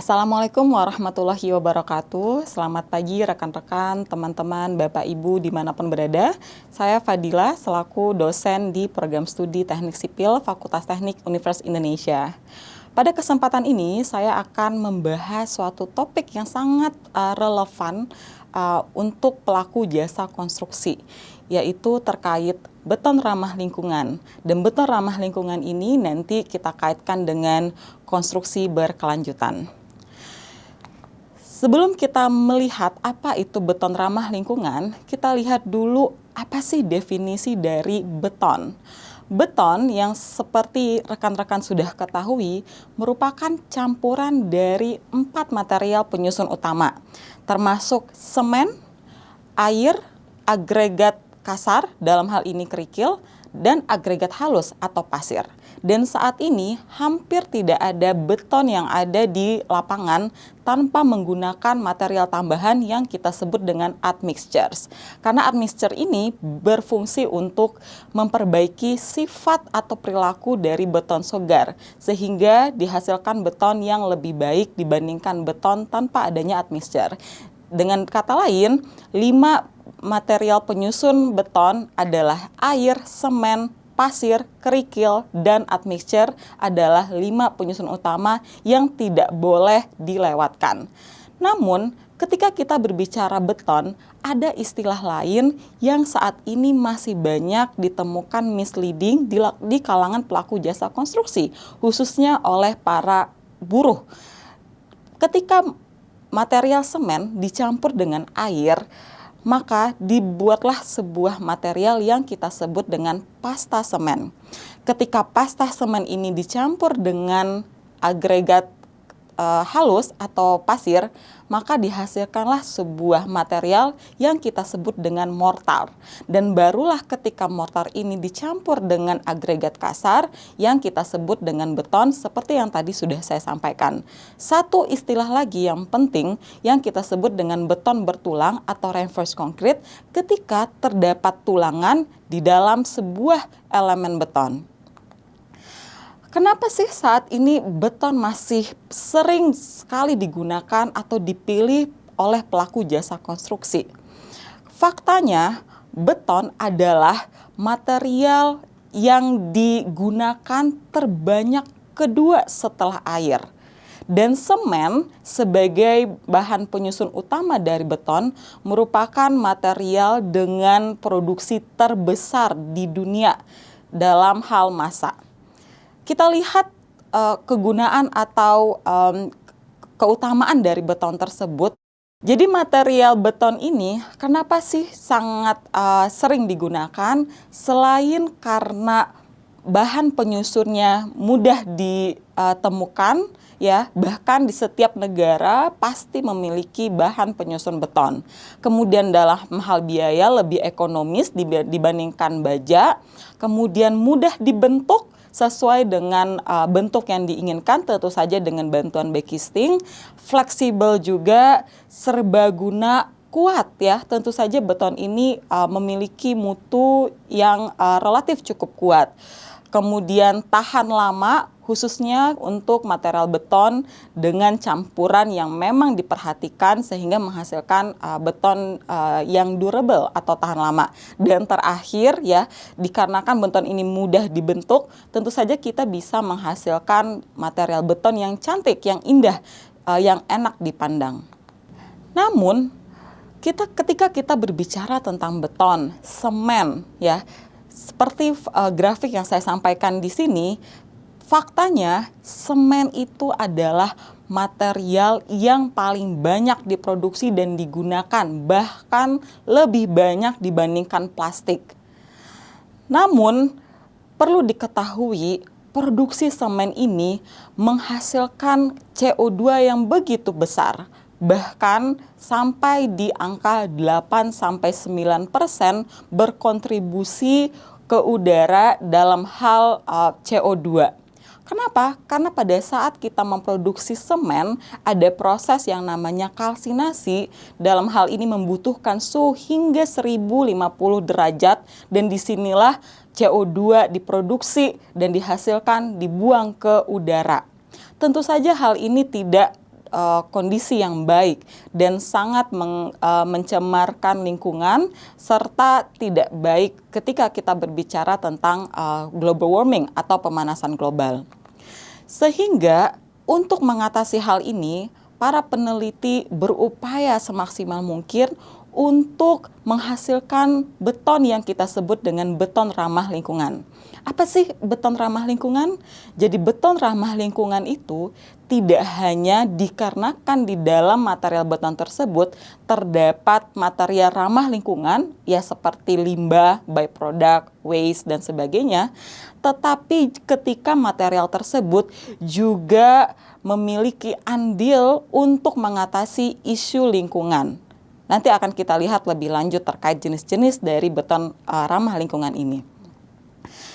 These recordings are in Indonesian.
Assalamualaikum warahmatullahi wabarakatuh. Selamat pagi rekan-rekan, teman-teman, Bapak Ibu dimanapun berada. Saya Fadila selaku dosen di Program Studi Teknik Sipil Fakultas Teknik Universitas Indonesia. Pada kesempatan ini saya akan membahas suatu topik yang sangat relevan untuk pelaku jasa konstruksi, yaitu terkait beton ramah lingkungan. Dan beton ramah lingkungan ini nanti kita kaitkan dengan konstruksi berkelanjutan. Sebelum kita melihat apa itu beton ramah lingkungan, kita lihat dulu apa sih definisi dari beton. Beton yang seperti rekan-rekan sudah ketahui merupakan campuran dari 4 material penyusun utama, termasuk semen, air, agregat kasar, dalam hal ini kerikil, dan agregat halus atau pasir. Dan saat ini hampir tidak ada beton yang ada di lapangan tanpa menggunakan material tambahan yang kita sebut dengan admixtures. Karena admixture ini berfungsi untuk memperbaiki sifat atau perilaku dari beton sogar, sehingga dihasilkan beton yang lebih baik dibandingkan beton tanpa adanya admixture. Dengan kata lain, 5 material penyusun beton adalah air, semen, pasir, kerikil, dan admixture adalah 5 penyusun utama yang tidak boleh dilewatkan. Namun, ketika kita berbicara beton, ada istilah lain yang saat ini masih banyak ditemukan misleading di kalangan pelaku jasa konstruksi, khususnya oleh para buruh. Ketika material semen dicampur dengan air, maka dibuatlah sebuah material yang kita sebut dengan pasta semen. Ketika pasta semen ini dicampur dengan agregat halus atau pasir, maka dihasilkanlah sebuah material yang kita sebut dengan mortar. Dan barulah ketika mortar ini dicampur dengan agregat kasar yang kita sebut dengan beton seperti yang tadi sudah saya sampaikan. Satu istilah lagi yang penting yang kita sebut dengan beton bertulang atau reinforced concrete ketika terdapat tulangan di dalam sebuah elemen beton. Kenapa sih saat ini beton masih sering sekali digunakan atau dipilih oleh pelaku jasa konstruksi? Faktanya, beton adalah material yang digunakan terbanyak kedua setelah air. Dan semen sebagai bahan penyusun utama dari beton merupakan material dengan produksi terbesar di dunia dalam hal massa. Kita lihat kegunaan atau keutamaan dari beton tersebut. Jadi material beton ini kenapa sih sangat sering digunakan? Selain karena bahan penyusunnya mudah ditemukan, ya, bahkan di setiap negara pasti memiliki bahan penyusun beton. Kemudian dalam hal biaya lebih ekonomis dibandingkan baja, kemudian mudah dibentuk sesuai dengan bentuk yang diinginkan, tentu saja dengan bantuan backcasting, fleksibel juga, serbaguna, kuat ya. Tentu saja beton ini memiliki mutu yang relatif cukup kuat. Kemudian tahan lama, khususnya untuk material beton dengan campuran yang memang diperhatikan sehingga menghasilkan beton yang durable atau tahan lama. Dan terakhir ya, dikarenakan beton ini mudah dibentuk, tentu saja kita bisa menghasilkan material beton yang cantik, yang indah, yang enak dipandang. Namun, ketika kita berbicara tentang beton, semen ya, seperti grafik yang saya sampaikan di sini, faktanya semen itu adalah material yang paling banyak diproduksi dan digunakan, bahkan lebih banyak dibandingkan plastik. Namun, perlu diketahui produksi semen ini menghasilkan CO2 yang begitu besar, bahkan sampai di angka 8-9% berkontribusi ke udara dalam hal CO2. Kenapa? Karena pada saat kita memproduksi semen, ada proses yang namanya kalsinasi. Dalam hal ini membutuhkan suhu hingga 1050 derajat, dan disinilah CO2 diproduksi dan dihasilkan dibuang ke udara. Tentu saja hal ini tidak kondisi yang baik dan sangat mencemarkan lingkungan serta tidak baik ketika kita berbicara tentang global warming atau pemanasan global. Sehingga untuk mengatasi hal ini, para peneliti berupaya semaksimal mungkin untuk menghasilkan beton yang kita sebut dengan beton ramah lingkungan. Apa sih beton ramah lingkungan? Jadi beton ramah lingkungan itu tidak hanya dikarenakan di dalam material beton tersebut terdapat material ramah lingkungan, ya seperti limbah, byproduct, waste, dan sebagainya, tetapi ketika material tersebut juga memiliki andil untuk mengatasi isu lingkungan. Nanti akan kita lihat lebih lanjut terkait jenis-jenis dari beton ramah lingkungan ini.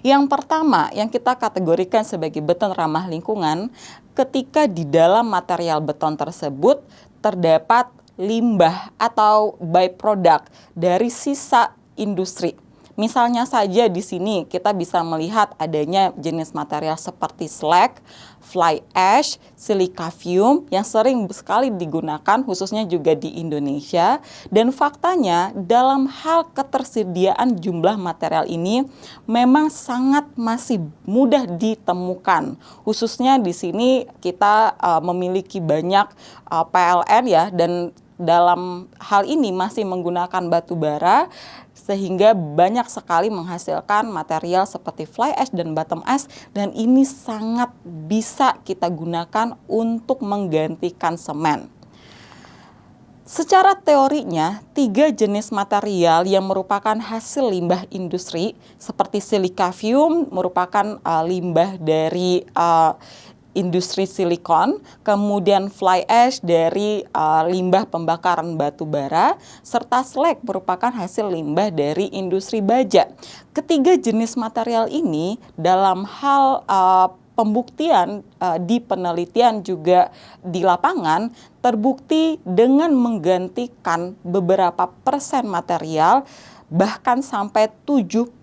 Yang pertama yang kita kategorikan sebagai beton ramah lingkungan, ketika di dalam material beton tersebut terdapat limbah atau byproduct dari sisa industri. Misalnya saja di sini kita bisa melihat adanya jenis material seperti slag, fly ash, silica fume yang sering sekali digunakan khususnya juga di Indonesia. Dan faktanya dalam hal ketersediaan jumlah material ini memang sangat masih mudah ditemukan. Khususnya di sini kita memiliki banyak PLN ya, dan dalam hal ini masih menggunakan batu bara sehingga banyak sekali menghasilkan material seperti fly ash dan bottom ash, dan ini sangat bisa kita gunakan untuk menggantikan semen. Secara teorinya, 3 jenis material yang merupakan hasil limbah industri seperti silica fume merupakan limbah dari industri silikon, kemudian fly ash dari limbah pembakaran batu bara, serta slag merupakan hasil limbah dari industri baja. Ketiga jenis material ini dalam hal pembuktian di penelitian juga di lapangan terbukti dengan menggantikan beberapa persen material, bahkan sampai 70%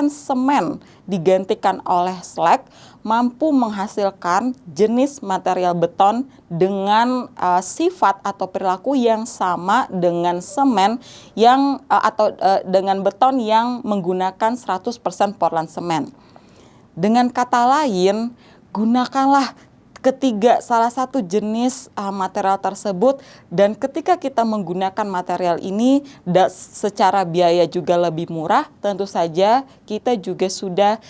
semen digantikan oleh slag, mampu menghasilkan jenis material beton dengan sifat atau perilaku yang sama dengan semen yang dengan beton yang menggunakan 100% Portland semen. Dengan kata lain, gunakanlah salah satu jenis material tersebut, dan ketika kita menggunakan material ini secara biaya juga lebih murah, tentu saja kita juga sudah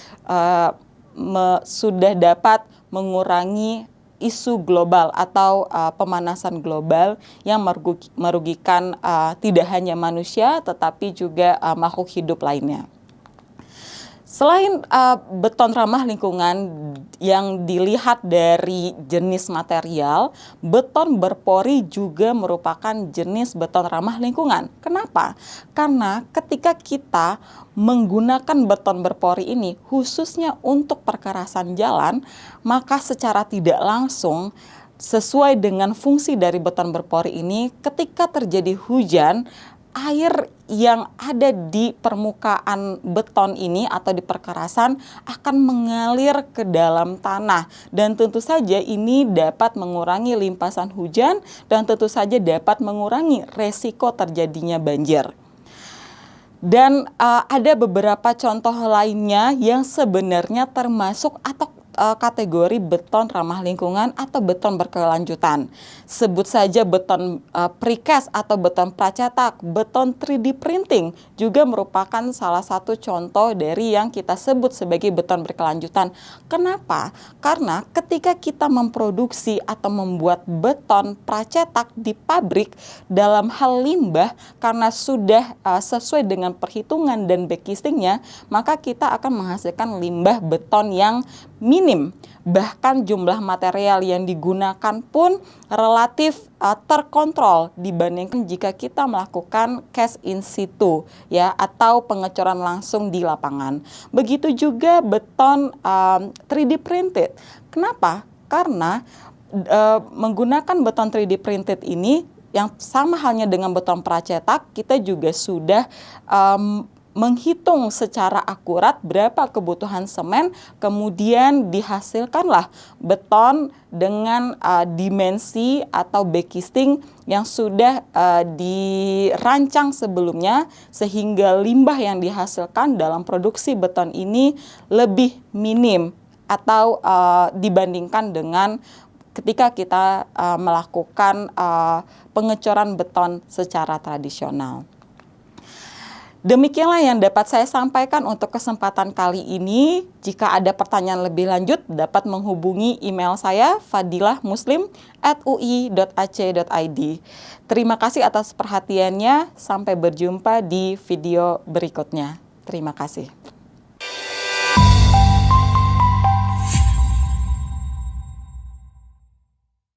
dapat mengurangi isu global atau pemanasan global yang merugikan tidak hanya manusia tetapi juga makhluk hidup lainnya. Selain beton ramah lingkungan yang dilihat dari jenis material, beton berpori juga merupakan jenis beton ramah lingkungan. Kenapa? Karena ketika kita menggunakan beton berpori ini khususnya untuk perkerasan jalan, maka secara tidak langsung sesuai dengan fungsi dari beton berpori ini, ketika terjadi hujan, air yang ada di permukaan beton ini atau di perkerasan akan mengalir ke dalam tanah, dan tentu saja ini dapat mengurangi limpasan hujan dan tentu saja dapat mengurangi resiko terjadinya banjir. Dan ada beberapa contoh lainnya yang sebenarnya termasuk atau kategori beton ramah lingkungan atau beton berkelanjutan. Sebut saja beton precast atau beton pracetak, beton 3D printing juga merupakan salah satu contoh dari yang kita sebut sebagai beton berkelanjutan. Kenapa? Karena ketika kita memproduksi atau membuat beton pracetak di pabrik dalam hal limbah, karena sudah sesuai dengan perhitungan dan backcastingnya, maka kita akan menghasilkan limbah beton yang minim. Bahkan jumlah material yang digunakan pun relatif terkontrol dibandingkan jika kita melakukan cast in situ ya, atau pengecoran langsung di lapangan. Begitu juga beton 3D printed. Kenapa? Karena menggunakan beton 3D printed ini yang sama halnya dengan beton pracetak, kita juga sudah menghitung secara akurat berapa kebutuhan semen, kemudian dihasilkanlah beton dengan dimensi atau backcasting yang sudah dirancang sebelumnya, sehingga limbah yang dihasilkan dalam produksi beton ini lebih minim atau dibandingkan dengan ketika kita melakukan pengecoran beton secara tradisional. Demikianlah yang dapat saya sampaikan untuk kesempatan kali ini. Jika ada pertanyaan lebih lanjut, dapat menghubungi email saya fadilahmuslim@ui.ac.id. Terima kasih atas perhatiannya. Sampai berjumpa di video berikutnya. Terima kasih.